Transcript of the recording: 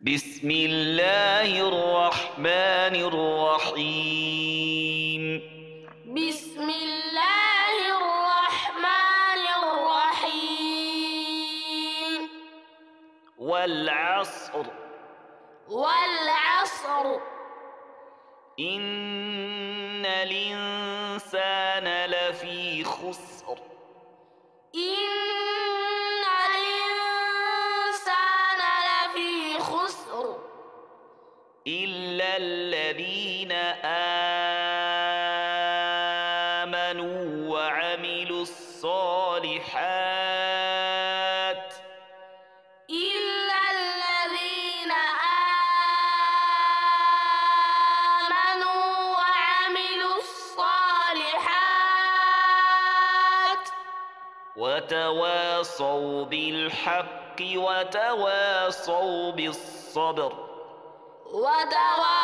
بسم الله الرحمن الرحيم. بسم الله الرحمن الرحيم. والعصر إن الإنسان لفي خسر إن الإنسان لفي خسر إلا الذين آمنوا وعملوا الصالحات إلا الذين آمنوا وعملوا الصالحات وتواصوا بالحق وتواصوا بالصبر. وتواصوا